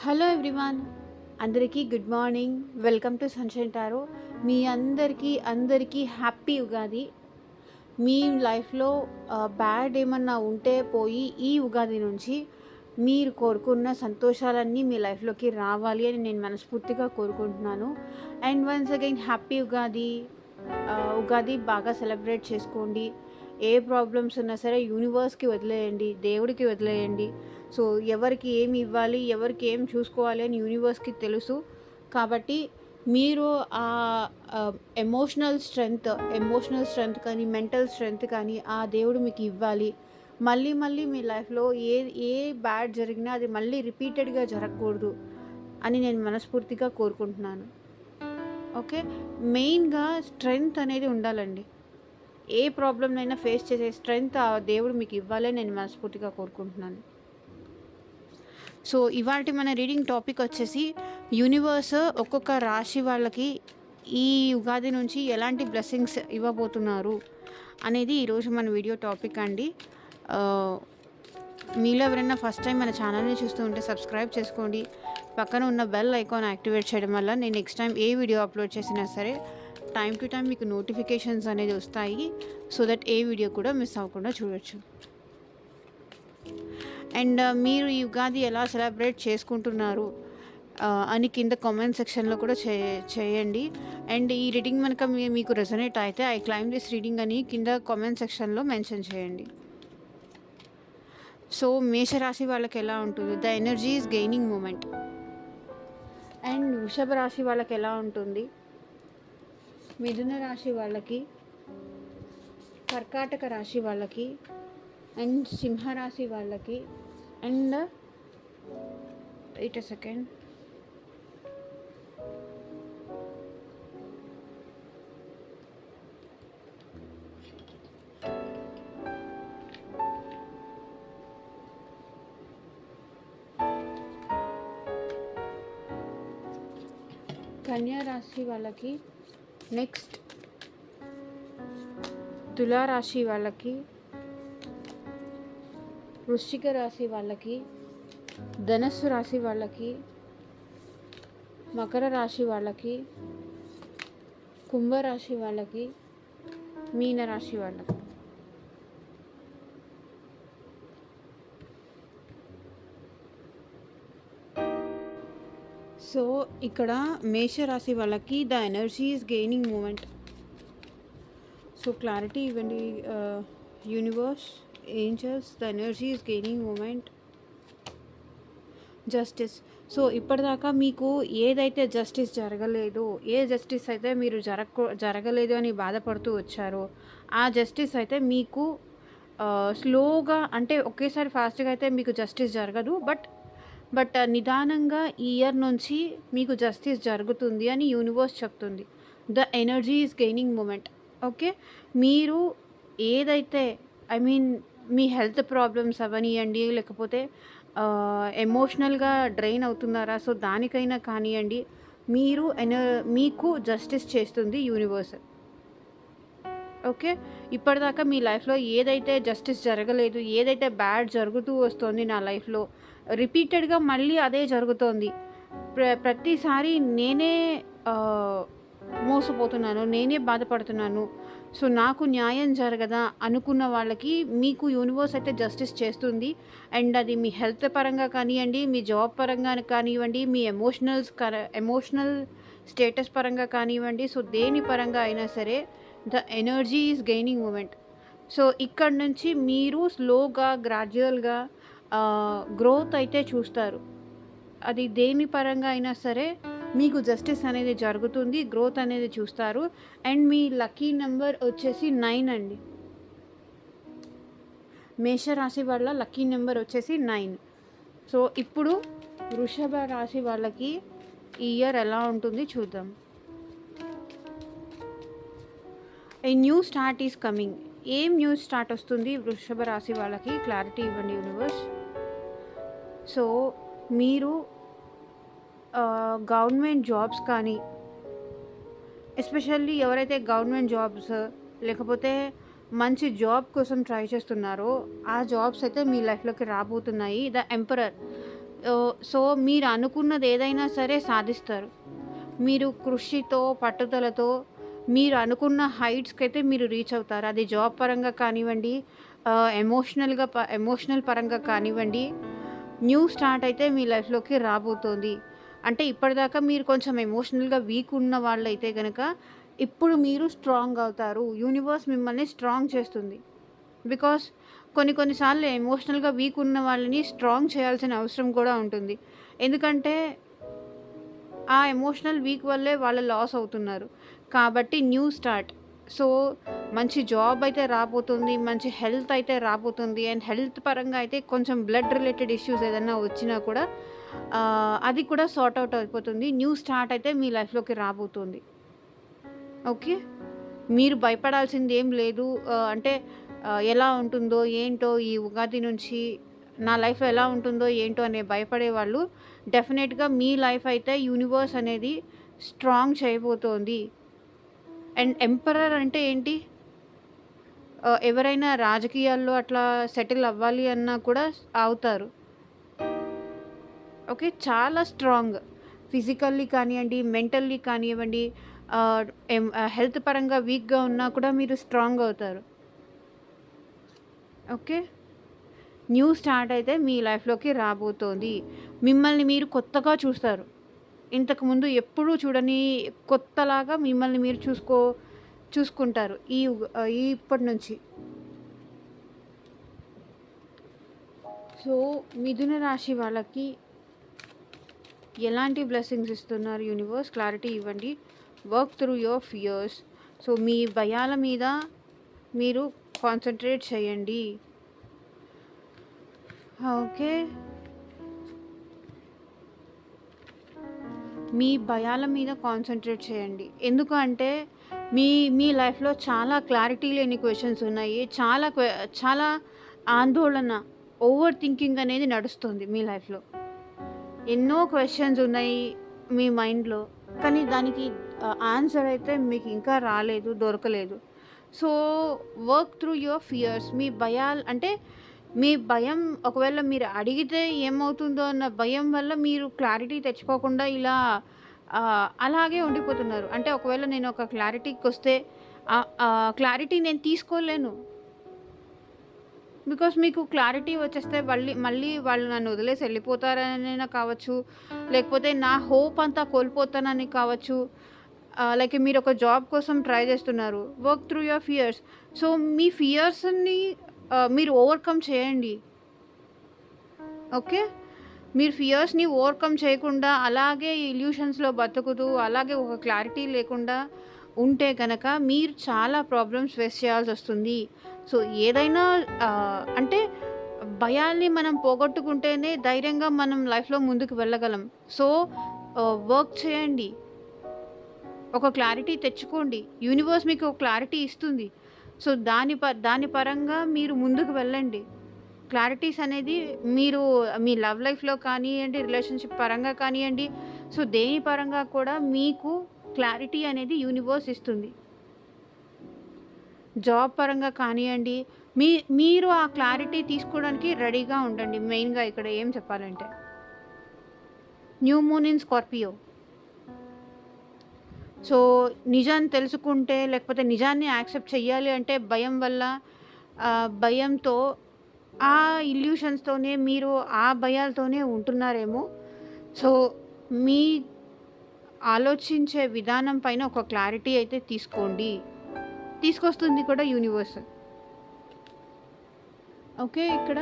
Hello everyone, అందరికీ good morning. Welcome to Sunshine Tarot. మీ అందరికీ హ్యాపీ ఉగాది. మీ లైఫ్లో బ్యాడ్ ఏమన్నా ఉంటే పోయి ఈ ఉగాది నుంచి మీరు కోరుకున్న సంతోషాలన్నీ మీ లైఫ్లోకి రావాలి అని నేను మనస్ఫూర్తిగా కోరుకుంటున్నాను. And once again happy Ugadi. Ugadi బాగా సెలబ్రేట్ చేసుకోండి. ఏ ప్రాబ్లమ్స్ ఉన్నా సరే యూనివర్స్కి వదిలేయండి, దేవుడికి వదిలేయండి. సో ఎవరికి ఏమి ఇవ్వాలి, ఎవరికి ఏం చూసుకోవాలి అని యూనివర్స్కి తెలుసు. కాబట్టి మీరు ఆ ఎమోషనల్ స్ట్రెంగ్త్ కానీ మెంటల్ స్ట్రెంగ్త్ కానీ ఆ దేవుడు మీకు ఇవ్వాలి. మళ్ళీ మళ్ళీ మీ లైఫ్లో ఏ బ్యాడ్ జరిగినా అది మళ్ళీ రిపీటెడ్గా జరగకూడదు అని నేను మనస్ఫూర్తిగా కోరుకుంటున్నాను. ఓకే, మెయిన్గా స్ట్రెంగ్త్ అనేది ఉండాలండి. ఏ ప్రాబ్లమ్నైనా ఫేస్ చేసే స్ట్రెంగ్త్ ఆ దేవుడు మీకు ఇవ్వాలని నేను మనస్ఫూర్తిగా కోరుకుంటున్నాను. సో ఇవాళ మన రీడింగ్ టాపిక్ వచ్చేసి యూనివర్స్ ఒక్కొక్క రాశి వాళ్ళకి ఈ ఉగాది నుంచి ఎలాంటి బ్లెస్సింగ్స్ ఇవ్వబోతున్నారు అనేది ఈరోజు మన వీడియో టాపిక్ అండి. మీలో ఎవరైనా ఫస్ట్ టైం మన ఛానల్ని చూస్తూ ఉంటే సబ్స్క్రైబ్ చేసుకోండి. పక్కన ఉన్న బెల్ ఐకాన్ యాక్టివేట్ చేయడం వల్ల నేను నెక్స్ట్ టైం ఏ వీడియో అప్లోడ్ చేసినా సరే టైం టు టైం మీకు నోటిఫికేషన్స్ అనేది వస్తాయి. సో దట్ ఏ వీడియో కూడా మిస్ అవ్వకుండా చూడొచ్చు. అండ్ మీరు ఈ ఉగాది ఎలా సెలబ్రేట్ చేసుకుంటున్నారు అని కింద కామెంట్ సెక్షన్లో కూడా చేయండి. అండ్ ఈ రీడింగ్ కనుక మీకు రెజొనేట్ అయితే ఐ క్లైమ్ దిస్ రీడింగ్ అని కింద కామెంట్ సెక్షన్లో మెన్షన్ చేయండి. సో మేషరాశి వాళ్ళకి ఎలా ఉంటుంది? The energy is gaining moment. And వృషభ రాశి వాళ్ళకి ఎలా ఉంటుంది? మిథున రాశి వాళ్ళకి, కర్కాటక రాశి వాళ్ళకి, అండ్ సింహరాశి వాళ్ళకి, అండ్ వెయిట్ ఎ సెకండ్, కన్యా రాశి వాళ్ళకి, నెక్స్ట్ తులారాశి వాళ్ళకి, వృశ్చిక రాశి వాళ్ళకి, ధనస్సు రాశి వాళ్ళకి, మకర రాశి వాళ్ళకి, కుంభరాశి వాళ్ళకి, మీనరాశి వాళ్ళకి. సో ఇక్కడ మేషరాశి వాళ్ళకి the energy is gaining moment. So clarity ఇవ్వండి universe, angels. The energy is gaining moment. Justice. So ఇప్పటిదాకా మీకు ఏదైతే జస్టిస్ జరగలేదు, ఏ జస్టిస్ అయితే మీరు జరగలేదు అని బాధపడుతూ వచ్చారో ఆ జస్టిస్ అయితే మీకు స్లోగా, అంటే ఒకేసారి ఫాస్ట్గా అయితే మీకు జస్టిస్ జరగదు, బట్ నిదానంగా ఈ ఇయర్ నుంచి మీకు జస్టిస్ జరుగుతుంది అని యూనివర్స్ చెప్తుంది. The energy is gaining moment. Okay, మీరు ఏదైతే మీ హెల్త్ ప్రాబ్లమ్స్ అవనియండి, లేకపోతే ఎమోషనల్గా డ్రైన్ అవుతున్నారా, సో దానికైనా కానివ్వండి, మీకు జస్టిస్ చేస్తుంది యూనివర్స్. ఓకే, ఇప్పటిదాకా మీ లైఫ్లో ఏదైతే జస్టిస్ జరగలేదు, ఏదైతే బ్యాడ్ జరుగుతూ వస్తుంది నా లైఫ్లో, రిపీటెడ్గా మళ్ళీ అదే జరుగుతోంది. ప్రతిసారి నేనే మోసపోతున్నాను, నేనే బాధపడుతున్నాను, సో నాకు న్యాయం జరగదా అనుకున్న వాళ్ళకి మీకు యూనివర్స్ అయితే జస్టిస్ చేస్తుంది. అండ్ అది మీ హెల్త్ పరంగా కానివ్వండి, మీ జాబ్ పరంగా కానివ్వండి, మీ ఎమోషనల్ స్టేటస్ పరంగా కానివ్వండి, సో దేని పరంగా అయినా సరే the energy is gaining moment. So ఇక్కడ నుంచి మీరు స్లోగా, గ్రాడ్యువల్గా గ్రోత్ అయితే చూస్తారు. అది దేని పరంగా అయినా సరే మీకు జస్టిస్ అనేది జరుగుతుంది, గ్రోత్ అనేది చూస్తారు. అండ్ మీ లక్కీ నెంబర్ వచ్చేసి 9 అండి. మేషరాశి వాళ్ళ లక్కీ నెంబర్ వచ్చేసి 9. సో ఇప్పుడు వృషభ రాశి వాళ్ళకి ఈ ఇయర్ ఎలా ఉంటుంది చూద్దాం. A new start is coming. ఏం న్యూ స్టార్ట్ వస్తుంది వృషభ రాశి వాళ్ళకి? క్లారిటీ ఇవ్వండి యూనివర్స్. సో మీరు గవర్నమెంట్ జాబ్స్ కానీ, ఎస్పెషల్లీ ఎవరైతే గవర్నమెంట్ జాబ్స్ లేకపోతే మంచి జాబ్ కోసం ట్రై చేస్తున్నారో ఆ జాబ్స్ అయితే మీ లైఫ్లోకి రాబోతున్నాయి. The emperor. సో మీరు అనుకున్నది ఏదైనా సరే సాధిస్తారు. మీరు కృషితో, పట్టుదలతో మీరు అనుకున్న హైట్స్‌కైతే మీరు రీచ్ అవుతారు. అది జాబ్ పరంగా కానివ్వండి, ఎమోషనల్ పరంగా కానివ్వండి. న్యూ స్టార్ట్ అయితే మీ లైఫ్‌లోకి రాబోతోంది. అంటే ఇప్పటిదాకా మీరు కొంచెం ఎమోషనల్‌గా వీక్ ఉన్న వాళ్ళైతే గనక, ఇప్పుడు మీరు స్ట్రాంగ్ అవుతారు. యూనివర్స్ మిమ్మల్ని స్ట్రాంగ్ చేస్తుంది. బికాస్ కొన్ని కొన్ని సార్లు ఎమోషనల్‌గా వీక్ ఉన్న వాళ్ళని స్ట్రాంగ్ చేయాల్సిన అవసరం కూడా ఉంటుంది. ఎందుకంటే ఆ ఎమోషనల్ వీక్ వల్లే వాళ్ళు లాస్ అవుతున్నారు. కాబట్టి న్యూ స్టార్ట్. సో, మంచి జాబ్ అయితే రాబోతుంది. మంచి హెల్త్ అయితే రాబోతుంది. అండ్ హెల్త్ పరంగా అయితే కొంచెం బ్లడ్ రిలేటెడ్ ఇష్యూస్ ఏదన్నా వచ్చినా కూడా అది కూడా సార్ట్ ఔట్ అయిపోతుంది. న్యూ స్టార్ట్ అయితే మీ లైఫ్‌లోకి రాబోతుంది. ఓకే. మీరు భయపడాల్సిందేం లేదు. అంటే ఎలా ఉంటుందో, ఏంటో ఈ ఉగాది నుంచి నా లైఫ్ ఎలా ఉంటుందో, ఏంటో అనే భయపడేవాళ్ళు డెఫినెట్‌గా మీ లైఫ్ అయితే యూనివర్స్ అనేది స్ట్రాంగ్ చేయబోతోంది. అండ్ ఎంపరర్ అంటే ఏంటి? ఎవరైనా రాజకీయాల్లో అట్లా సెటిల్ అవ్వాలి అన్నా కూడా అవుతారు. ఓకే. చాలా స్ట్రాంగ్. ఫిజికల్లీ కానియండి, మెంటల్లీ కానివ్వండి, హెల్త్ పరంగా వీక్‌గా ఉన్నా కూడా మీరు స్ట్రాంగ్ అవుతారు. ఓకే. న్యూ స్టార్ట్ అయితే మీ లైఫ్‌లోకి రాబోతోంది. మిమ్మల్ని మీరు కొత్తగా చూస్తారు. ఇంతకుముందు ఎప్పుడూ చూడని కొత్తలాగా మిమ్మల్ని మీరు చూసుకుంటారు. ఇప్పటి నుంచి. సో, మిథున రాశి వాళ్ళకి ఎలాంటి బ్లెస్సింగ్స్ ఇస్తున్నారు యూనివర్స్? క్లారిటీ ఇవ్వండి. Work through your fears. So, మీ భయాల మీద మీరు కాన్సంట్రేట్ చేయండి. ఓకే. మీ భయాల మీద కాన్సంట్రేట్ చేయండి. ఎందుకు అంటే మీ మీ లైఫ్‌లో చాలా క్లారిటీ లేని క్వెషన్స్ ఉన్నాయి. చాలా ఆందోళన, ఓవర్ థింకింగ్ అనేది నడుస్తుంది మీ లైఫ్‌లో. ఎన్నో క్వెషన్స్ ఉన్నాయి మీ మైండ్‌లో. కానీ దానికి ఆన్సర్ అయితే మీకు ఇంకా రాలేదు, దొరకలేదు. So, work through your fears. మీ భయాలు అంటే మీ భయం ఒకవేళ మీరు అడిగితే ఏమవుతుందో అన్న భయం వల్ల మీరు క్లారిటీ తెచ్చుకోకుండా ఇలా అలాగే ఉండిపోతున్నారు. అంటే ఒకవేళ నేను ఒక క్లారిటీకొస్తే క్లారిటీ నేను తీసుకోలేను. బికాస్ మీకు క్లారిటీ వచ్చేస్తే మళ్ళీ వాళ్ళు నన్ను వదిలేసి వెళ్ళిపోతారనైనా కావచ్చు, లేకపోతే నా హోప్ అంతా కోల్పోతానని కావచ్చు. లైక్ మీరు ఒక జాబ్ కోసం ట్రై చేస్తున్నారు. Work through your fears. So, మీ ఫియర్స్‌ని మీరు ఓవర్‌కమ్ చేయండి. ఓకే. మీరు ఫియర్స్‌ని ఓవర్‌కమ్ చేయకుండా అలాగే ఇల్యూషన్స్‌లో బతుకుతూ, అలాగే ఒక క్లారిటీ లేకుండా ఉంటే గనక మీరు చాలా ప్రాబ్లమ్స్ ఫేస్ చేయాల్సొస్తుంది. సో, ఏదైనా అంటే భయాల్ని మనం పోగొట్టుకుంటేనే ధైర్యంగా మనం లైఫ్‌లో ముందుకు వెళ్ళగలం. సో, వర్క్ చేయండి. ఒక క్లారిటీ తెచ్చుకోండి. యూనివర్స్ మీకు ఒక క్లారిటీ ఇస్తుంది. సో, దాని పరంగా మీరు ముందుకు వెళ్ళండి. క్లారిటీస్ అనేది మీరు మీ లవ్ లైఫ్‌లో కానియ్యండి, రిలేషన్‌షిప్ పరంగా కానియ్యండి, సో, దేని పరంగా కూడా మీకు క్లారిటీ అనేది యూనివర్స్ ఇస్తుంది. జాబ్ పరంగా కానియ్యండి, మీరు ఆ క్లారిటీ తీసుకోవడానికి రెడీగా ఉండండి. మెయిన్‌గా ఇక్కడ ఏం చెప్పాలంటే. New moon in Scorpio. So, నిజాన్ని తెలుసుకుంటే లేకపోతే నిజాన్ని యాక్సెప్ట్ చెయ్యాలి అంటే భయం వల్ల భయంతో ఆ ఇల్యూషన్స్‌తోనే మీరు ఆ భయాలతోనే ఉంటున్నారేమో. సో, మీ ఆలోచించే విధానం పైన ఒక క్లారిటీ అయితే తీసుకోండి. తీసుకొస్తుంది కూడా యూనివర్స్. ఓకే. ఇక్కడ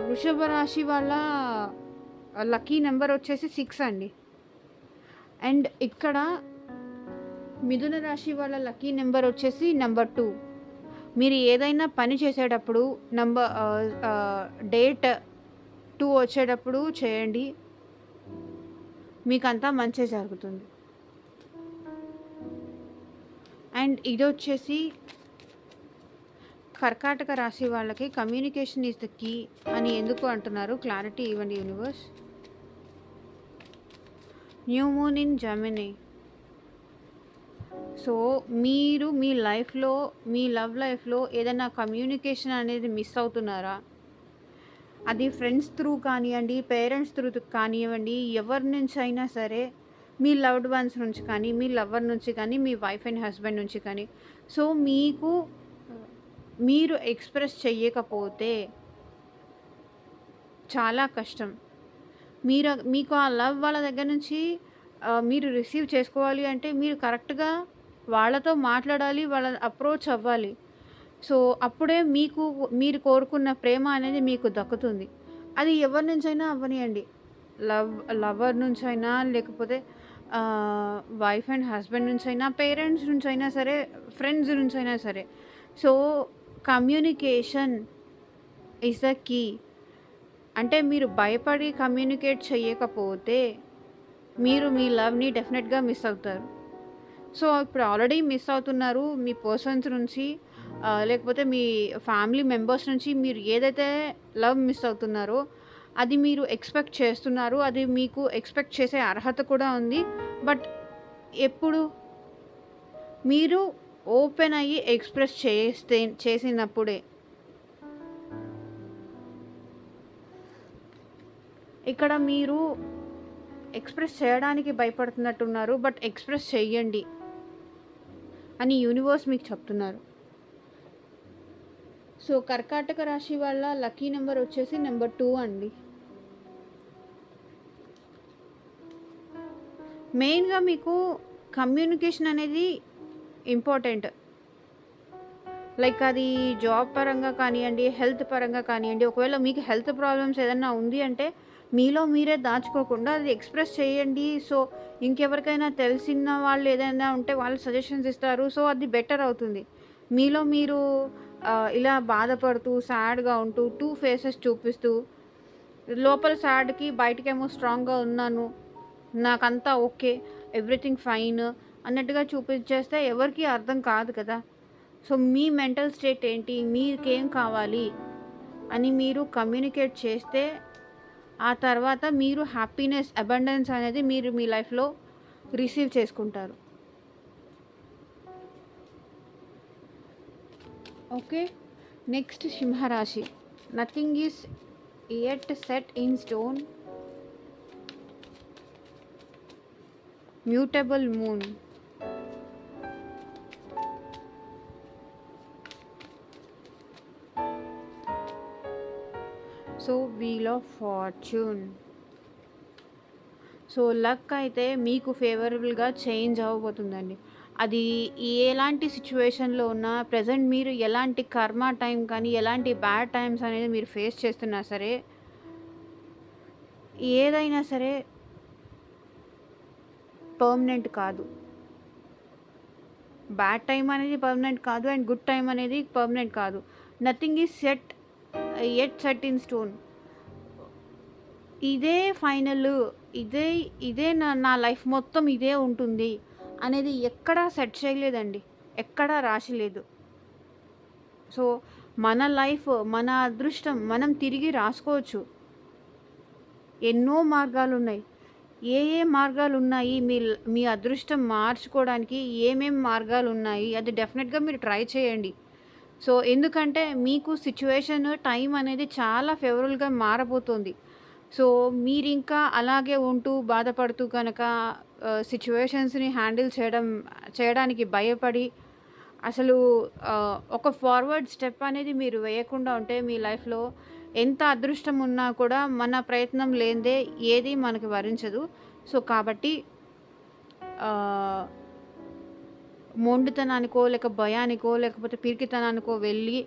వృషభ రాశి వాళ్ళ లక్కీ నంబర్ వచ్చేసి 6 అండి. అండ్ ఇక్కడ మిథున రాశి వాళ్ళ లక్కీ నంబర్ వచ్చేసి నంబర్ 2. మీరు ఏదైనా పని చేసేటప్పుడు డేట్ 2 వచ్చేటప్పుడు చేయండి. మీకంతా మంచే జరుగుతుంది. అండ్ ఇదొచ్చేసి కర్కాటక రాశి వాళ్ళకి కమ్యూనికేషన్ ఈజ్ ద కీ అని ఎందుకు అంటున్నారు? క్లారిటీ ఇవ్వండి universe. New moon in Gemini. So, మీరు మీ లైఫ్‌లో, మీ లవ్ లైఫ్‌లో ఏదైనా కమ్యూనికేషన్ అనేది మిస్ అవుతున్నారా? అది ఫ్రెండ్స్ త్రూ కానివ్వండి, పేరెంట్స్ త్రూ కానివ్వండి, ఎవరి నుంచి అయినా సరే, మీ లవ్డ్ వన్స్ నుంచి కానీ, మీ లవర్ నుంచి కానీ, మీ వైఫ్ అండ్ హస్బెండ్ నుంచి కానీ. సో, మీరు ఎక్స్‌ప్రెస్ చెయ్యకపోతే చాలా కష్టం. మీకు ఆ లవ్ వాళ్ళ దగ్గర నుంచి మీరు రిసీవ్ చేసుకోవాలి అంటే, మీరు కరెక్ట్‌గా వాళ్ళతో మాట్లాడాలి. వాళ్ళని అప్రోచ్ అవ్వాలి. సో, అప్పుడే మీరు కోరుకున్న ప్రేమ అనేది మీకు దక్కుతుంది. అది ఎవరి నుంచైనా అవ్వనియండి. లవ్ లవర్ నుంచైనా, లేకపోతే వైఫ్ అండ్ హస్బెండ్ నుంచైనా, పేరెంట్స్ నుంచైనా సరే, ఫ్రెండ్స్ నుంచైనా సరే. So, communication is the key. అంటే మీరు భయపడి కమ్యూనికేట్ చేయకపోతే, మీరు మీ లవ్‌ని డెఫినెట్‌గా మిస్ అవుతారు. సో, ఇప్పుడు ఆల్రెడీ మిస్ అవుతున్నారు. మీ పర్సన్స్ నుంచి లేకపోతే మీ ఫ్యామిలీ మెంబర్స్ నుంచి మీరు ఏదైతే లవ్ మిస్ అవుతున్నారో, అది మీరు ఎక్స్‌పెక్ట్ చేస్తున్నారు. అది మీకు ఎక్స్‌పెక్ట్ చేసే అర్హత కూడా ఉంది. బట్ ఎప్పుడు మీరు ఓపెన్ అయ్యి ఎక్స్‌ప్రెస్ చేసినప్పుడే. ఇక్కడ మీరు ఎక్స్‌ప్రెస్ చేయడానికి భయపడుతున్నట్టున్నారు. బట్ ఎక్స్‌ప్రెస్ చెయ్యండి అని యూనివర్స్ మీకు చెప్తున్నారు. సో, కర్కాటక రాశి వాళ్ళ లక్కీ నెంబర్ వచ్చేసి నెంబర్ 2 అండి. మెయిన్‌గా మీకు కమ్యూనికేషన్ అనేది ఇంపార్టెంట్. లైక్ అది జాబ్ పరంగా కానియ్యండి, హెల్త్ పరంగా కానియ్యండి. ఒకవేళ మీకు హెల్త్ ప్రాబ్లమ్స్ ఏదన్నా ఉంది అంటే, మీలో మీరే దాచుకోకుండా అది ఎక్స్‌ప్రెస్ చేయండి. సో, ఇంకెవరికైనా తెలిసిన వాళ్ళు ఏదైనా ఉంటే వాళ్ళు సజెషన్స్ ఇస్తారు. సో, అది బెటర్ అవుతుంది. మీలో మీరు ఇలా బాధపడుతూ, సాడ్‌గా ఉంటూ, 2 ఫేసెస్ చూపిస్తూ, లోపల సాడ్‌కి బయటకేమో స్ట్రాంగ్‌గా ఉన్నాను. నాకంతా ఓకే. ఎవ్రీథింగ్ ఫైన్ అన్నట్టుగా చూపించేస్తే ఎవరికీ అర్థం కాదు కదా! సో, మీ మెంటల్ స్టేట్ ఏంటి? మీకేం కావాలి? అని మీరు కమ్యూనికేట్ చేస్తే, ఆ తర్వాత మీరు హ్యాపీనెస్, అబండెన్స్ అనేది మీరు మీ లైఫ్‌లో రిసీవ్ చేసుకుంటారు. ఓకే. నెక్స్ట్ సింహరాశి. Nothing is yet set in stone. Mutable moon. So, wheel of fortune. So, luck అయితే మీకు ఫేవరబుల్‌గా చేంజ్ అవ్వబోతుందండి. అది ఎలాంటి సిట్యుయేషన్‌లో ఉన్నా, ప్రెజెంట్ మీరు ఎలాంటి కర్మ టైం కానీ, ఎలాంటి బ్యాడ్ టైమ్స్ అనేది మీరు ఫేస్ చేస్తున్నా సరే, ఏదైనా సరే పర్మనెంట్ కాదు. బ్యాడ్ టైమ్ అనేది పర్మనెంట్ కాదు. అండ్ గుడ్ టైమ్ అనేది పర్మనెంట్ కాదు. Nothing is set in stone. ఇదే ఫైనల్. ఇదే ఇదే నా లైఫ్ మొత్తం ఇదే ఉంటుంది అనేది ఎక్కడా సెట్ చేయలేదండి. ఎక్కడా రాసిలేదు. సో, మన లైఫ్, మన అదృష్టం మనం తిరిగి రాసుకోవచ్చు. ఎన్నో మార్గాలున్నాయి. ఏ మార్గాలున్నాయి? మీ అదృష్టం మార్చుకోవడానికి ఏమేం మార్గాలున్నాయి? అది డెఫినెట్‌గా మీరు ట్రై చేయండి. సో, ఎందుకంటే మీకు సిట్యుయేషన్, టైం అనేది చాలా ఫేవరబుల్‌గా మారబోతోంది. సో, మీరింకా అలాగే ఉంటూ బాధపడుతూ కనుక సిట్యుయేషన్స్‌ని హ్యాండిల్ చేయడానికి భయపడి అసలు ఒక ఫార్వర్డ్ స్టెప్ అనేది మీరు వేయకుండా ఉంటే మీ లైఫ్‌లో ఎంత అదృష్టం ఉన్నా కూడా మన ప్రయత్నం లేనిదే ఏది మనకి వరించదు. సో, కాబట్టి ఆహ్, మొండితనానికో, లేక భయానికో, లేకపోతే పిరికితనానికో వెళ్ళి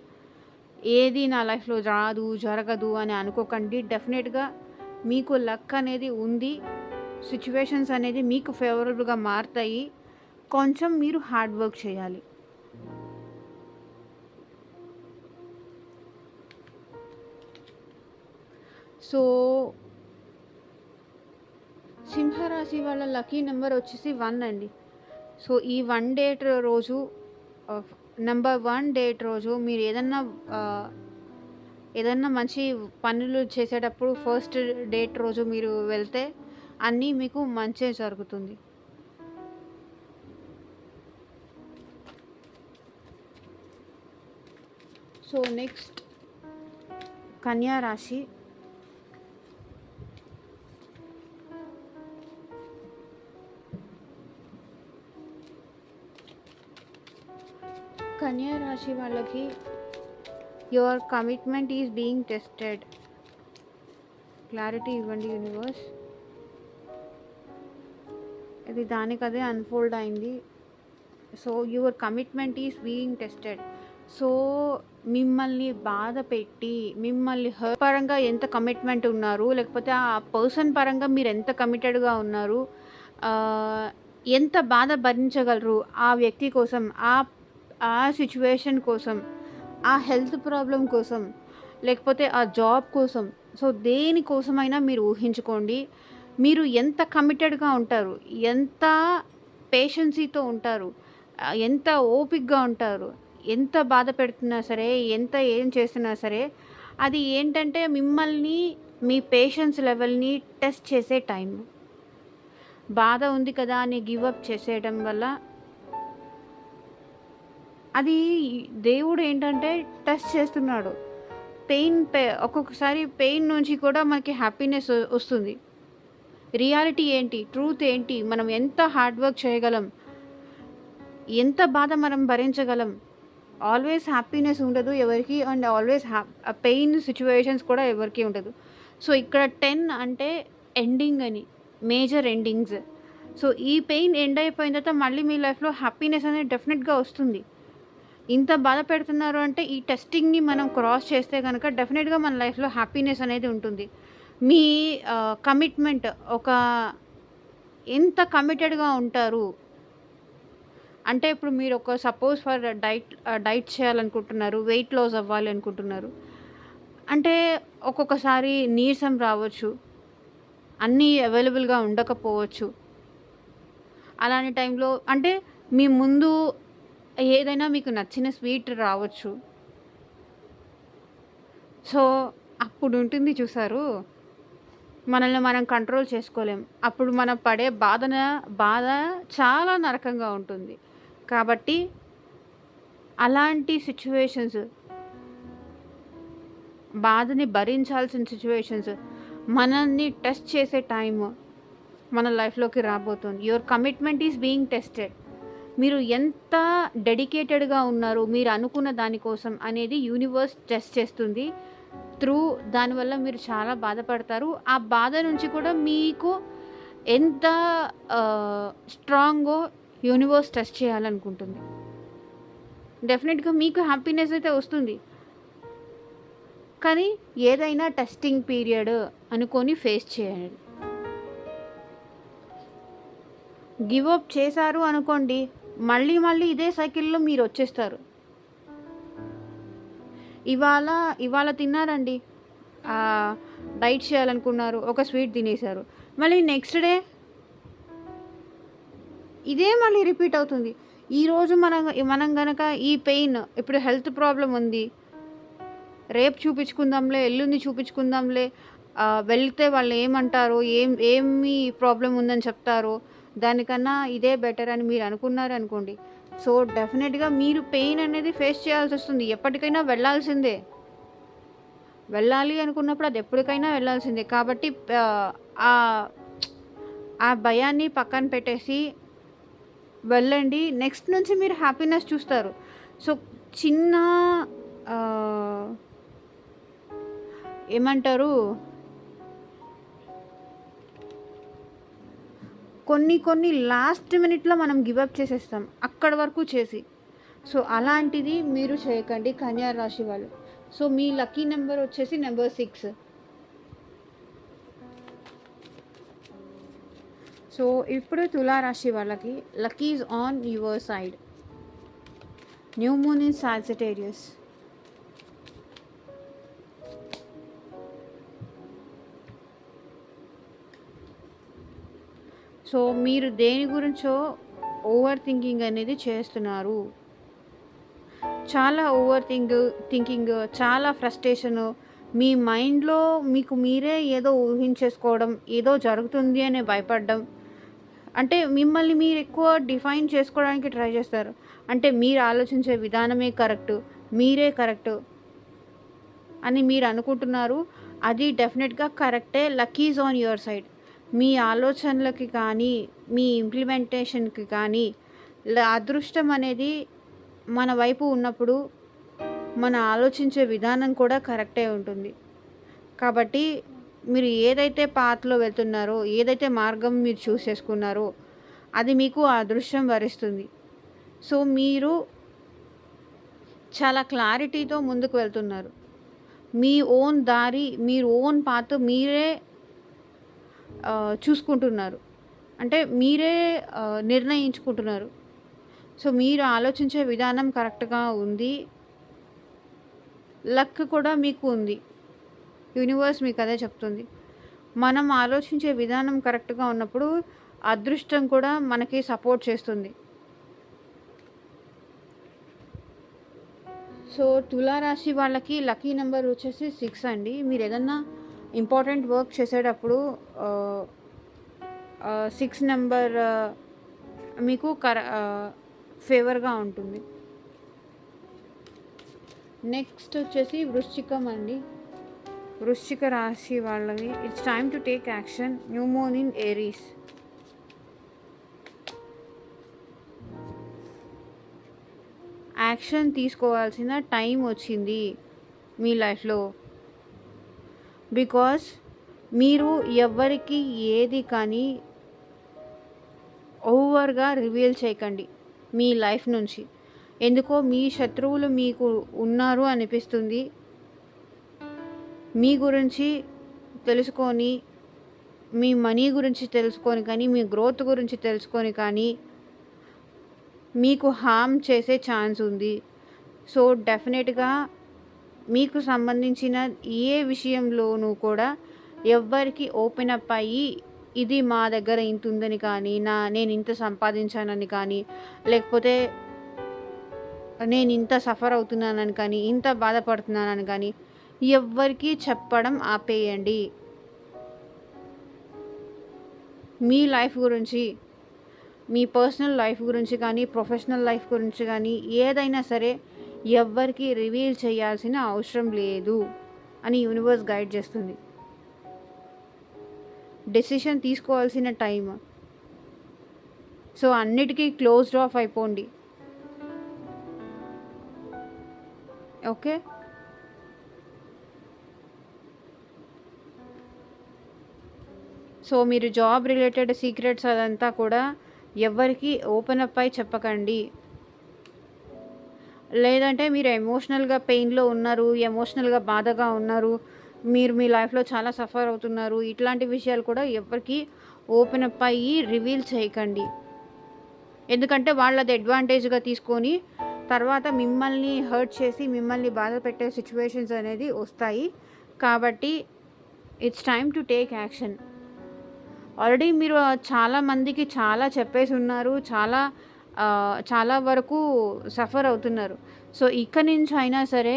ఏది నా లైఫ్‌లో రాదు, జరగదు అని అనుకోకండి. డెఫినెట్‌గా మీకు లక్ అనేది ఉంది. సిట్యుయేషన్స్ అనేది మీకు ఫేవరబుల్‌గా మారతాయి. కొంచెం మీరు హార్డ్ వర్క్ చేయాలి. సో, సింహరాశి వాళ్ళ లక్కీ నెంబర్ వచ్చేసి 1 అండి. సో, ఈ 1 డేట్ రోజు నంబర్ 1 డేట్ రోజు మీరు ఏదన్నా మంచి పనులు చేసేటప్పుడు ఫస్ట్ డేట్ రోజు మీరు వెళ్తే అన్నీ మీకు మంచే జరుగుతుంది. సో, నెక్స్ట్ కన్యా రాశి. కన్యా రాశి వాళ్ళకి your commitment is being tested. Clarity ఇవ్వండి యూనివర్స్. ఇది దానికదే అన్ఫోల్డ్ అయింది. So your commitment is being tested. So మిమ్మల్ని బాధ పెట్టి, మిమ్మల్ని హర్ట్ పరంగా ఎంత కమిట్మెంట్ ఉన్నారు, లేకపోతే ఆ పర్సన్ పరంగా మీరు ఎంత కమిటెడ్గా ఉన్నారు, ఎంత బాధ భరించగలరు ఆ వ్యక్తి కోసం, ఆ సిచ్యువేషన్ కోసం, ఆ హెల్త్ ప్రాబ్లం కోసం, లేకపోతే ఆ జాబ్ కోసం. సో దేనికోసమైనా మీరు ఊహించుకోండి. మీరు ఎంత కమిటెడ్గా ఉంటారు, ఎంత పేషెన్సీతో ఉంటారు, ఎంత ఓపిక్గా ఉంటారు, ఎంత బాధ పెడుతున్నా సరే, ఎంత ఏం చేస్తున్నా సరే, అది ఏంటంటే మిమ్మల్ని, మీ పేషెన్స్ లెవెల్ని టెస్ట్ చేసే టైం. బాధ ఉంది కదా అని గివప్ చేసేయడం వల్ల అది దేవుడు ఏంటంటే టెస్ట్ చేస్తున్నాడు. ఒక్కొక్కసారి పెయిన్ నుంచి కూడా మనకి హ్యాపీనెస్ వస్తుంది. రియాలిటీ ఏంటి, ట్రూత్ ఏంటి, మనం ఎంత హార్డ్ వర్క్ చేయగలం, ఎంత బాధ మనం భరించగలం. ఆల్వేస్ హ్యాపీనెస్ ఉండదు ఎవరికి, అండ్ ఆల్వేస్ పెయిన్ సిచ్యువేషన్స్ కూడా ఎవరికి ఉండదు. సో ఇక్కడ 10 అంటే ఎండింగ్ అని, మేజర్ ఎండింగ్స్. సో ఈ పెయిన్ ఎండ్ అయిపోయిన తర్వాత మళ్ళీ మీ లైఫ్లో హ్యాపీనెస్ అనేది డెఫినెట్గా వస్తుంది. ఇంత బాధ పెడుతున్నారు అంటే ఈ టెస్టింగ్ని మనం క్రాస్ చేస్తే కనుక డెఫినెట్గా మన లైఫ్లో హ్యాపీనెస్ అనేది ఉంటుంది. మీ కమిట్మెంట్, ఎంత కమిటెడ్గా ఉంటారు అంటే, ఇప్పుడు మీరు సపోజ్ ఫర్ డైట్ చేయాలనుకుంటున్నారు, వెయిట్ లాస్ అవ్వాలి అనుకుంటున్నారు అంటే ఒక్కొక్కసారి నీరసం రావచ్చు, అన్నీ అవైలబుల్గా ఉండకపోవచ్చు. అలాంటి టైంలో అంటే మీ ముందు ఏదైనా మీకు నచ్చిన స్వీట్ రావచ్చు. సో అప్పుడు ఉంటుంది చూసారు, మనల్ని మనం కంట్రోల్ చేసుకోలేం. అప్పుడు మనం పడే బాధ చాలా నరకంగా ఉంటుంది. కాబట్టి అలాంటి సిచ్యువేషన్స్, బాధని భరించాల్సిన సిచ్యువేషన్స్, మనల్ని టెస్ట్ చేసే టైం మన లైఫ్లోకి రాబోతుంది. Your commitment is being tested. మీరు ఎంత డెడికేటెడ్గా ఉన్నారు మీరు అనుకున్న దానికోసం అనేది యూనివర్స్ టెస్ట్ చేస్తుంది. దానివల్ల మీరు చాలా బాధపడతారు. ఆ బాధ నుంచి కూడా మీకు ఎంత స్ట్రాంగో యూనివర్స్ టెస్ట్ చేయాలనుకుంటుంది. డెఫినెట్గా మీకు హ్యాపీనెస్ అయితే వస్తుంది, కానీ ఏదైనా టెస్టింగ్ పీరియడ్ అనుకొని ఫేస్ చేయండి. గివప్ చేశారు అనుకోండి, మళ్ళీ ఇదే సైకిల్లో మీరు వచ్చేస్తారు. ఇవాళ తిన్నారండి, డైట్ చేయాలనుకున్నారు, ఒక స్వీట్ తినేశారు, మళ్ళీ నెక్స్ట్ డే ఇదే మళ్ళీ రిపీట్ అవుతుంది. ఈరోజు మనం గనక ఈ పెయిన్, ఇప్పుడు హెల్త్ ప్రాబ్లం ఉంది, రేపు చూపించుకుందాంలే, ఎల్లుండి చూపించుకుందాంలే, వెళ్తే వాళ్ళు ఏమంటారో, ఏమి ప్రాబ్లం ఉందని చెప్తారో, దానికన్నా ఇదే బెటర్ అని మీరు అనుకున్నారనుకోండి, సో డెఫినెట్గా మీరు పెయిన్ అనేది ఫేస్ చేయాల్సి వస్తుంది. ఎప్పటికైనా వెళ్ళాల్సిందే. వెళ్ళాలి అనుకున్నప్పుడు అది ఎప్పటికైనా వెళ్ళాల్సిందే. కాబట్టి ఆ భయాన్ని పక్కన పెట్టేసి వెళ్ళండి. నెక్స్ట్ నుంచి మీరు హ్యాపీనెస్ చూస్తారు. సో చిన్న ఏమంటారు, కొన్ని లాస్ట్ మినిట్లో మనం గివప్ చేసేస్తాం అక్కడ వరకు చేసి. సో అలాంటిది మీరు చేయకండి కన్యా రాశి వాళ్ళు. సో మీ లక్కీ నెంబర్ వచ్చేసి నెంబర్ 6. సో ఇప్పుడు తులారాశి వాళ్ళకి lucky is on your side. New moon in Sagittarius. So మీరు దేని గురించో ఓవర్ థింకింగ్ అనేది చేస్తున్నారు. చాలా ఓవర్ థింకింగ్, చాలా ఫ్రస్ట్రేషను, మీ మైండ్లో మీకు మీరే ఏదో ఊహించేసుకోవడం, ఏదో జరుగుతుంది అనే భయపడడం. అంటే మిమ్మల్ని మీరు ఎక్కువ డిఫైన్ చేసుకోవడానికి ట్రై చేస్తారు. అంటే మీరు ఆలోచించే విధానమే కరెక్టు, మీరే కరెక్టు అని మీరు అనుకుంటున్నారు. అది డెఫినెట్గా కరెక్టే. Lucky is on your side. మీ ఆలోచనలకి కానీ, మీ ఇంప్లిమెంటేషన్కి కానీ అదృష్టం అనేది మన వైపు ఉన్నప్పుడు మన ఆలోచించే విధానం కూడా కరెక్టే ఉంటుంది. కాబట్టి మీరు ఏదైతే పాత్‌లో వెళ్తున్నారో, ఏదైతే మార్గం మీరు చూస్ చేసుకున్నారో, అది మీకు ఆ అదృష్టం వరిస్తుంది. సో, మీరు చాలా క్లారిటీతో ముందుకు వెళ్తున్నారు. మీ ఓన్ దారి, మీరు ఓన్ పాత్ మీరే చూసుకుంటున్నారు. అంటే మీరే నిర్ణయించుకుంటున్నారు. సో, మీరు ఆలోచించే విధానం కరెక్ట్‌గా ఉంది. లక్ కూడా మీకు ఉంది. యూనివర్స్ మీకు అదే చెప్తుంది. మనం ఆలోచించే విధానం కరెక్ట్‌గా ఉన్నప్పుడు అదృష్టం కూడా మనకి సపోర్ట్ చేస్తుంది. సో, తులారాశి వాళ్ళకి లక్కీ నెంబర్ వచ్చేసి 6 అండి. మీరు ఏదన్నా ఇంపార్టెంట్ వర్క్ చేసేటప్పుడు 6 నెంబర్ మీకు ఫేవర్‌గా ఉంటుంది. నెక్స్ట్ వచ్చేసి వృశ్చికం అండి. వృశ్చిక రాశి వాళ్ళవి it's time to take action. New moon in Aries. Action తీసుకోవాల్సిన టైం వచ్చింది మీ లైఫ్లో. బికాస్ మీరు ఎవ్వరికి ఏది కానీ ఓవర్గా రివీల్ చేయకండి మీ లైఫ్ నుంచి. ఎందుకో మీ శత్రువులు మీకు ఉన్నారు అనిపిస్తుంది. మీ గురించి తెలుసుకొని, మీ మనీ గురించి తెలుసుకొని కానీ, మీ గ్రోత్ గురించి తెలుసుకొని కానీ మీకు హార్మ్ చేసే ఛాన్స్ ఉంది. సో, డెఫినెట్‌గా మీకు సంబంధించిన ఏ విషయంలోనూ కూడా ఎవ్వరికి ఓపెన్ అప్ అయ్యి, ఇది మా దగ్గర ఇంతుందని కానీ, నేను ఇంత సంపాదించానని కానీ, లేకపోతే నేను ఇంత సఫర్ అవుతున్నానని కానీ, ఇంత బాధపడుతున్నానని కానీ ఎవ్వరికీ చెప్పడం ఆపేయండి. మీ లైఫ్ గురించి, మీ పర్సనల్ లైఫ్ గురించి కానీ, ప్రొఫెషనల్ లైఫ్ గురించి కానీ ఏదైనా సరే ఎవ్వరికీ రివీల్ చేయాల్సిన అవసరం లేదు అని యూనివర్స్ గైడ్ చేస్తుంది. డెసిషన్ తీసుకోవాల్సిన టైం. సో, అన్నిటికీ క్లోజ్డ్ ఆఫ్ అయిపోండి. ఓకే. సో, మీరు జాబ్ రిలేటెడ్ సీక్రెట్స్ అదంతా కూడా ఎవ్వరికీ ఓపెన్ అప్ అయి చెప్పకండి. లేదంటే మీరు ఎమోషనల్‌గా పెయిన్‌లో ఉన్నారు, ఎమోషనల్‌గా బాధగా ఉన్నారు, మీరు మీ లైఫ్‌లో చాలా సఫర్ అవుతున్నారు. ఇట్లాంటి విషయాలు కూడా ఎవ్వరికీ ఓపెన్ అప్ అయ్యి రివీల్ చేయకండి. ఎందుకంటే వాళ్ళది అడ్వాంటేజ్‌గా తీసుకొని తర్వాత మిమ్మల్ని హర్ట్ చేసి, మిమ్మల్ని బాధ పెట్టే సిట్యుయేషన్స్ అనేది వస్తాయి. కాబట్టి it's time to take action. Already మీరు చాలా మందికి చాలా చెప్పేసి ఉన్నారు. చాలా వరకు సఫర్ అవుతున్నారు. సో, ఇక నుంచి అయినా సరే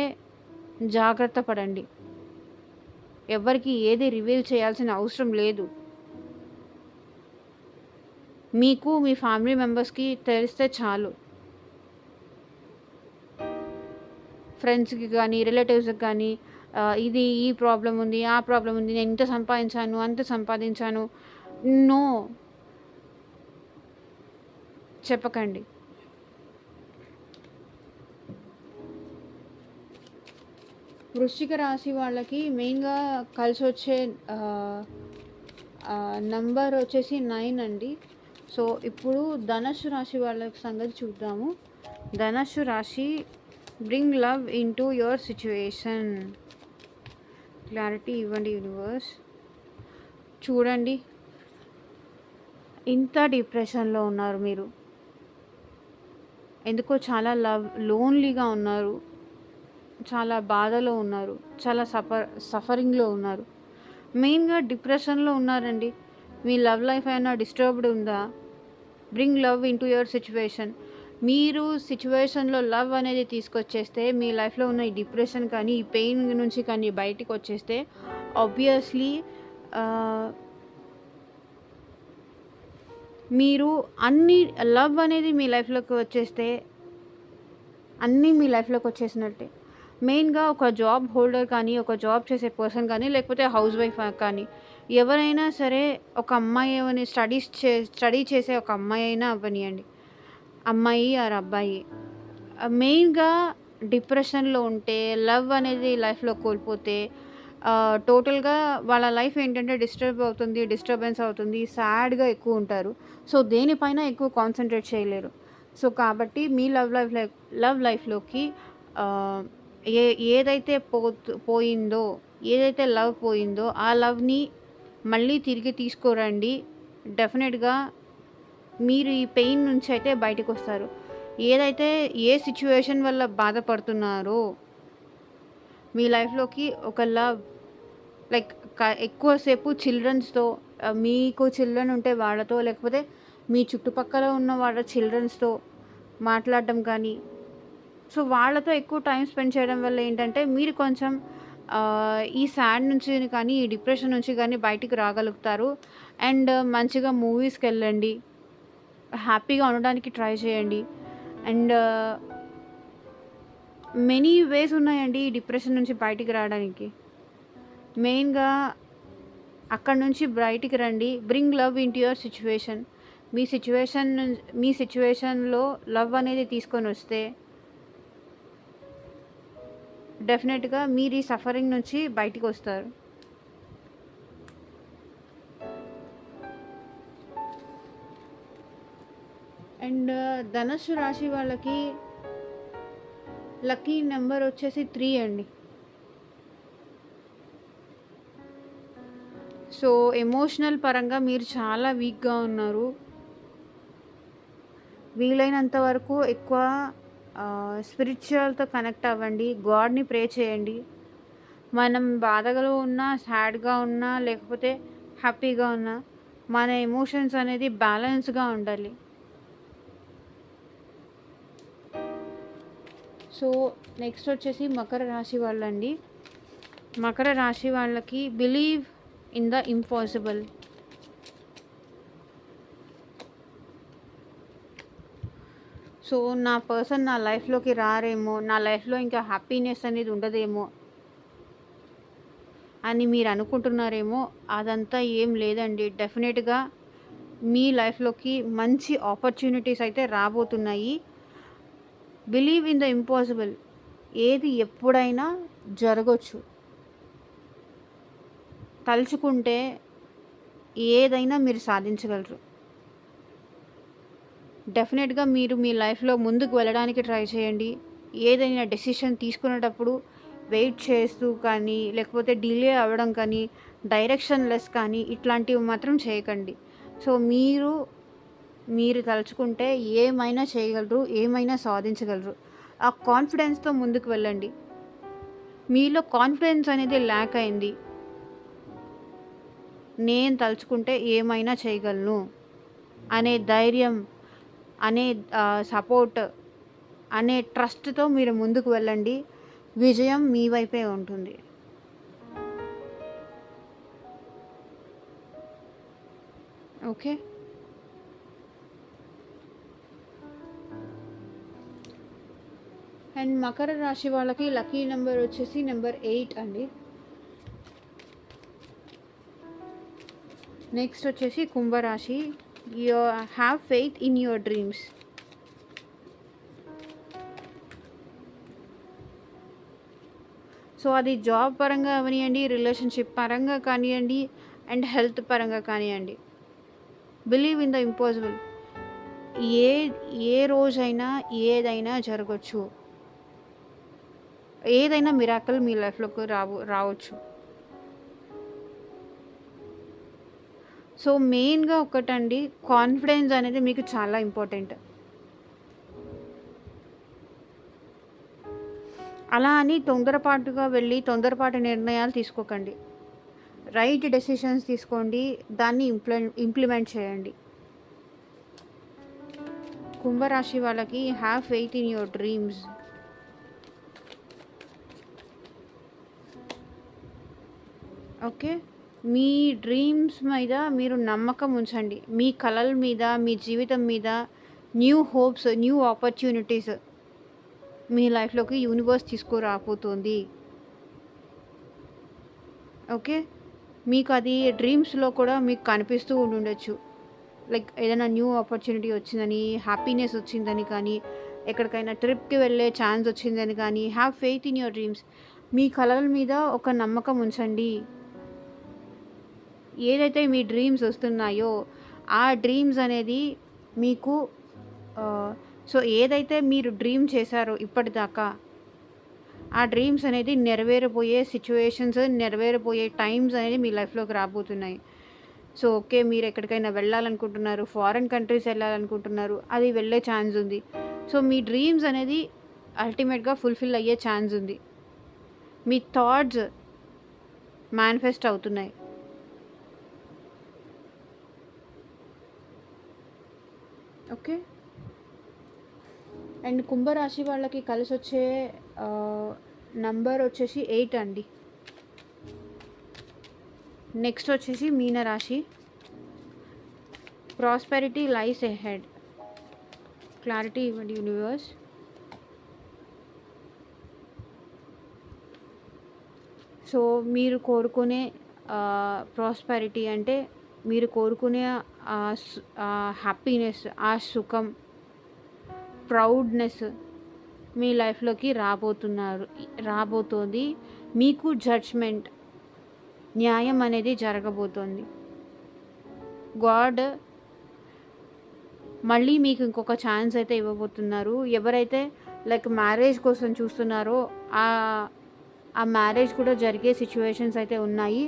జాగ్రత్త పడండి. ఎవ్వరికీ ఏది రివీల్ చేయాల్సిన అవసరం లేదు. మీకు మీ ఫ్యామిలీ మెంబర్స్‌కి తెలిస్తే చాలు. ఫ్రెండ్స్‌కి కానీ, రిలేటివ్స్‌కి కానీ ఇది ఈ ప్రాబ్లమ్ ఉంది, ఆ ప్రాబ్లమ్ ఉంది, నేను ఇంత సంపాదించాను, అంత సంపాదించాను. నో. చెప్పకండి. వృశ్చిక రాశి వాళ్ళకి మెయిన్‌గా కలిసొచ్చే నంబర్ వచ్చేసి 9 అండి. సో, ఇప్పుడు ధనుస్సు రాశి వాళ్ళ సంగతి చూద్దాము. ధనుస్సు రాశి bring love into your situation. Clarity ఇవ్వండి యూనివర్స్. చూడండి, ఇంత డిప్రెషన్‌లో ఉన్నారు మీరు. ఎందుకో చాలా లోన్లీగా ఉన్నారు. చాలా బాధలో ఉన్నారు. చాలా సఫరింగ్‌లో ఉన్నారు. మెయిన్‌గా డిప్రెషన్‌లో ఉన్నారండి. మీ లవ్ లైఫ్ ఏమైనా డిస్టర్బ్డ్ ఉందా? Bring love into your situation. మీరు సిట్యుయేషన్‌లో లవ్ అనేది తీసుకొచ్చేస్తే మీ లైఫ్‌లో ఉన్న ఈ డిప్రెషన్ కానీ, ఈ పెయిన్ నుంచి కానీ బయటికి వచ్చేస్తే ఆబ్వియస్లీ మీరు లవ్ అనేది మీ లైఫ్‌లోకి వచ్చేస్తే అన్నీ మీ లైఫ్‌లోకి వచ్చేసినట్టే. మెయిన్‌గా ఒక జాబ్ హోల్డర్ కానీ, ఒక జాబ్ చేసే పర్సన్ కానీ, లేకపోతే హౌస్ వైఫ్ కానీ ఎవరైనా సరే, ఒక అమ్మాయి అవని స్టడీ చేసే ఒక అమ్మాయి అయినా అవ్వనియండి, అమ్మాయి ఆర్ అబ్బాయి, మెయిన్‌గా డిప్రెషన్‌లో ఉంటే, లవ్ అనేది లైఫ్‌లో కోల్పోతే టోటల్‌గా వాళ్ళ లైఫ్ ఏంటంటే డిస్టర్బ్ అవుతుంది, డిస్టర్బెన్స్ అవుతుంది, సాడ్‌గా ఎక్కువుంటారు. సో, దేనిపైన ఎక్కువ కాన్సంట్రేట్ చేయలేరు. సో, కాబట్టి మీ లవ్ లైఫ్‌లోకి ఆహ్, ఏ ఏదైతే పోయిందో, ఏదైతే లవ్ పోయిందో, ఆ లవ్‌ని మళ్ళీ తిరిగి తీసుకురండి. డెఫినెట్‌గా మీరు ఈ పెయిన్ నుంచయితే బయటకొస్తారు. ఏదైతే ఏ సిట్యుయేషన్ వల్ల బాధపడుతున్నారో, మీ లైఫ్‌లోకి ఒక లవ్ లైక్ ఎక్కువ సేపు చిల్డ్రన్స్‌తో మీకు చిల్డ్రన్ ఉంటే వాళ్ళతో, లేకపోతే మీ చుట్టుపక్కల ఉన్న వాళ్ళ చిల్డ్రన్స్‌తో మాట్లాడడం కానీ, సో, వాళ్ళతో ఎక్కువ టైమ్ స్పెండ్ చేయడం వల్ల ఏంటంటే, మీరు కొంచెం ఈ సాడ్ నుంచి కానీ, ఈ డిప్రెషన్ నుంచి కానీ బయటికి రాగలుగుతారు. అండ్ మంచిగా మూవీస్‌కెళ్ళండి. హ్యాపీగా ఉండడానికి ట్రై చేయండి. అండ్ మెనీ వేస్ ఉన్నాయండి ఈ డిప్రెషన్ నుంచి బయటికి రావడానికి. మెయిన్‌గా అక్కడి నుంచి బయటికి రండి. Bring love into your situation. మీ సిట్యుయేషన్‌లో లవ్ అనేది తీసుకొనొస్తే డెఫినెట్‌గా మీరు ఈ సఫరింగ్ నుంచి బయటికొస్తారు. అండ్ ధనుస్సు రాశి వాళ్ళకి లక్కీ నెంబర్ వచ్చేసి 3 అండి. సో, ఎమోషనల్ పరంగా మీరు చాలా వీక్‌గా ఉన్నారు. వీలైనంత వరకు ఎక్కువ స్పిరిచ్యువల్‌తో కనెక్ట్ అవ్వండి. గాడ్‌ని ప్రే చేయండి. మనం బాధలో ఉన్నా, సాడ్‌గా ఉన్నా, లేకపోతే హ్యాపీగా ఉన్నా, మన ఎమోషన్స్ అనేది బ్యాలెన్స్‌గా ఉండాలి. సో, నెక్స్ట్ వచ్చేసి మకర రాశి వాళ్ళండి. మకర రాశి వాళ్ళకి believe in the impossible. So, నా పర్సన్ నా లైఫ్‌లోకి రారేమో, నా లైఫ్‌లో ఇంకా హ్యాపీనెస్ అనేది ఉండదేమో అని మీరు అనుకుంటున్నారేమో, అదంతా ఏం లేదండి. డెఫినెట్‌గా మీ లైఫ్‌లోకి మంచి ఆపర్చునిటీస్ అయితే రాబోతున్నాయి. Believe in the impossible. ఏది ఎప్పుడైనా జరగొచ్చు. తలుచుకుంటే ఏదైనా మీరు సాధించగలరు. డెఫినెట్‌గా మీరు మీ లైఫ్‌లో ముందుకు వెళ్ళడానికి ట్రై చేయండి. ఏదైనా డెసిషన్ తీసుకునేటప్పుడు వెయిట్ చేస్తూ కానీ, లేకపోతే డిలే అవ్వడం కానీ, డైరెక్షన్‌లెస్ కానీ ఇట్లాంటివి మాత్రం చేయకండి. సో, మీరు తలుచుకుంటే ఏమైనా చేయగలరు, ఏమైనా సాధించగలరు. ఆ కాన్ఫిడెన్స్‌తో ముందుకు వెళ్ళండి. మీలో కాన్ఫిడెన్స్ అనేది ల్యాక్ అయింది. నేను తలుచుకుంటే ఏమైనా చేయగలను అనే ధైర్యం, అనే సపోర్ట్, అనే ట్రస్ట్‌తో మీరు ముందుకు వెళ్ళండి. విజయం మీ వైపే ఉంటుంది. ఓకే. అండ్ మకర రాశి వాళ్ళకి లక్కీ నెంబర్ వచ్చేసి నెంబర్ 8 అండి. నెక్స్ట్ వచ్చేసి కుంభరాశి. You have faith in your dreams. So, అది జాబ్ పరంగా అవనియండి, రిలేషన్‌షిప్ పరంగా కానియండి, అండ్ హెల్త్ పరంగా కానియండి. Believe in the impossible. ఏ ఏ రోజైనా ఏదైనా జరగొచ్చు. ఏదైనా మిరాకిల్ మీ లైఫ్‌లోకి రావచ్చు. సో, మెయిన్‌గా ఒకటండి, కాన్ఫిడెన్స్ అనేది మీకు చాలా ఇంపార్టెంట్. అలా అని తొందరపాటుగా వెళ్ళి తొందరపాటు నిర్ణయాలు తీసుకోకండి. రైట్ డెసిషన్స్ తీసుకోండి. దాన్ని ఇంప్లిమెంట్ చేయండి. కుంభరాశి వాళ్ళకి have faith in your dreams. Okay. Me dreams మీద మీరు నమ్మకం ఉంచండి. మీ కలల మీద, మీ జీవితం మీద న్యూ హోప్స్, న్యూ ఆపర్చునిటీస్ మీ లైఫ్‌లోకి యూనివర్స్ తీసుకురాబోతోంది. ఓకే. మీకు అది డ్రీమ్స్‌లో కూడా మీకు కనిపిస్తూ ఉండుండొచ్చు. లైక్ ఏదైనా న్యూ ఆపర్చునిటీ వచ్చిందని, హ్యాపీనెస్ వచ్చిందని కానీ, ఎక్కడికైనా ట్రిప్‌కి వెళ్ళే ఛాన్స్ వచ్చిందని కానీ, have faith in your dreams. మీ కలల మీద ఒక నమ్మకం ఉంచండి. ఏదైతే మీ డ్రీమ్స్ వస్తున్నాయో, ఆ డ్రీమ్స్ అనేది మీకు సో ఏదైతే మీరు డ్రీమ్ చేశారో ఇప్పటిదాకా, ఆ డ్రీమ్స్ అనేది నెరవేరబోయే సిట్యుయేషన్స్, నెరవేరబోయే టైమ్స్ అనేది మీ లైఫ్‌లోకి రాబోతున్నాయి. సో ఓకే, మీరు ఎక్కడికైనా వెళ్ళాలనుకుంటున్నారు, ఫారిన్ కంట్రీస్ వెళ్ళాలనుకుంటున్నారు, అది వెళ్ళే ఛాన్స్ ఉంది. సో మీ డ్రీమ్స్ అనేది అల్టిమేట్‌గా ఫుల్‌ఫిల్ అయ్యే ఛాన్స్ ఉంది. మీ థాట్స్ మేనిఫెస్ట్ అవుతున్నాయి. ఓకే. అండ్ కుంభరాశి వాళ్ళకి కలిసొచ్చే నంబర్ వచ్చేసి 8 అండి. నెక్స్ట్ వచ్చేసి మీనరాశి. ప్రాస్పెరిటీ లైస్ ఎహెడ్. క్లారిటీ ఇవ్వండి యూనివర్స్. సో మీరు కోరుకునే ప్రాస్పెరిటీ అంటే మీరు కోరుకునే హ్యాపీనెస్, ఆ సుఖం, ప్రౌడ్నెస్ మీ లైఫ్లోకి రాబోతోంది. మీకు జడ్జ్మెంట్, న్యాయం అనేది జరగబోతోంది. గాడ్ మళ్ళీ మీకు ఇంకొక ఛాన్స్ అయితే ఇవ్వబోతున్నారు. ఎవరైతే లైక్ మ్యారేజ్ కోసం చూస్తున్నారో ఆ మ్యారేజ్ కూడా జరిగే సిచ్యువేషన్స్ అయితే ఉన్నాయి.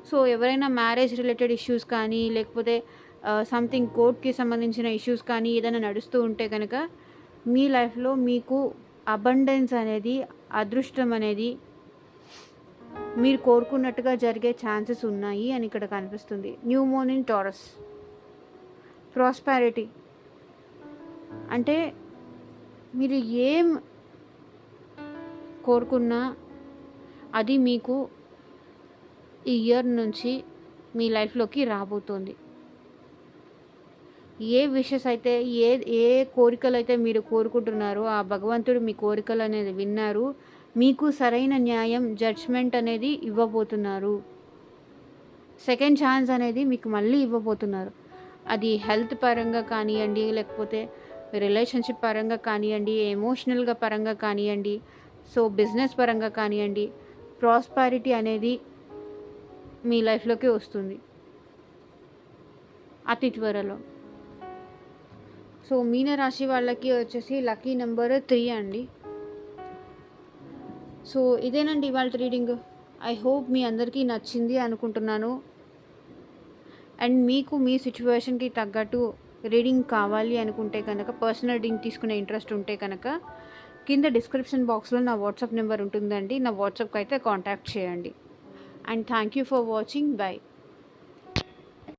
సో ఎవరైనా మ్యారేజ్ రిలేటెడ్ ఇష్యూస్ కానీ, లేకపోతే సంథింగ్ కోర్ట్‌కి సంబంధించిన ఇష్యూస్ కానీ ఏదైనా నడుస్తూ ఉంటే కనుక, మీ లైఫ్‌లో మీకు అబండెన్స్ అనేది, అదృష్టం అనేది మీరు కోరుకున్నట్టుగా జరిగే ఛాన్సెస్ ఉన్నాయి అని ఇక్కడ కనిపిస్తుంది. New moon in taurus. Prosperity అంటే మీరు ఏం కోరుకున్నా అది మీకు ఈ ఇయర్ నుంచి మీ లైఫ్లోకి రాబోతోంది. ఏ విషెస్ అయితే, ఏ కోరికలు అయితే మీరు కోరుకుంటున్నారో ఆ భగవంతుడు మీ కోరికలు అనేది విన్నారు. మీకు సరైన న్యాయం, జడ్జ్మెంట్ అనేది ఇవ్వబోతున్నారు. సెకండ్ ఛాన్స్ అనేది మీకు మళ్ళీ ఇవ్వబోతున్నారు. అది హెల్త్ పరంగా కానివ్వండి, లేకపోతే రిలేషన్షిప్ పరంగా కానివ్వండి, ఎమోషనల్గా పరంగా కానివ్వండి, సో బిజినెస్ పరంగా కానివ్వండి, ప్రాస్పారిటీ అనేది మీ లైఫ్లోకి వస్తుంది అతి త్వరలో. సో మీనరాశి వాళ్ళకి వచ్చేసి లక్కీ నెంబర్ 3 అండి. సో ఇదేనండి ఇవాళ రీడింగ్. ఐ హోప్ మీ అందరికీ నచ్చింది అనుకుంటున్నాను. అండ్ మీకు మీ సిచ్యువేషన్కి తగ్గట్టు రీడింగ్ కావాలి అనుకుంటే కనుక, పర్సనల్ రీడింగ్ తీసుకునే ఇంట్రెస్ట్ ఉంటే కనుక, కింద డిస్క్రిప్షన్ బాక్స్లో నా వాట్సాప్ నెంబర్ ఉంటుందండి. నా వాట్సాప్కి అయితే కాంటాక్ట్ చేయండి. And thank you for watching. By.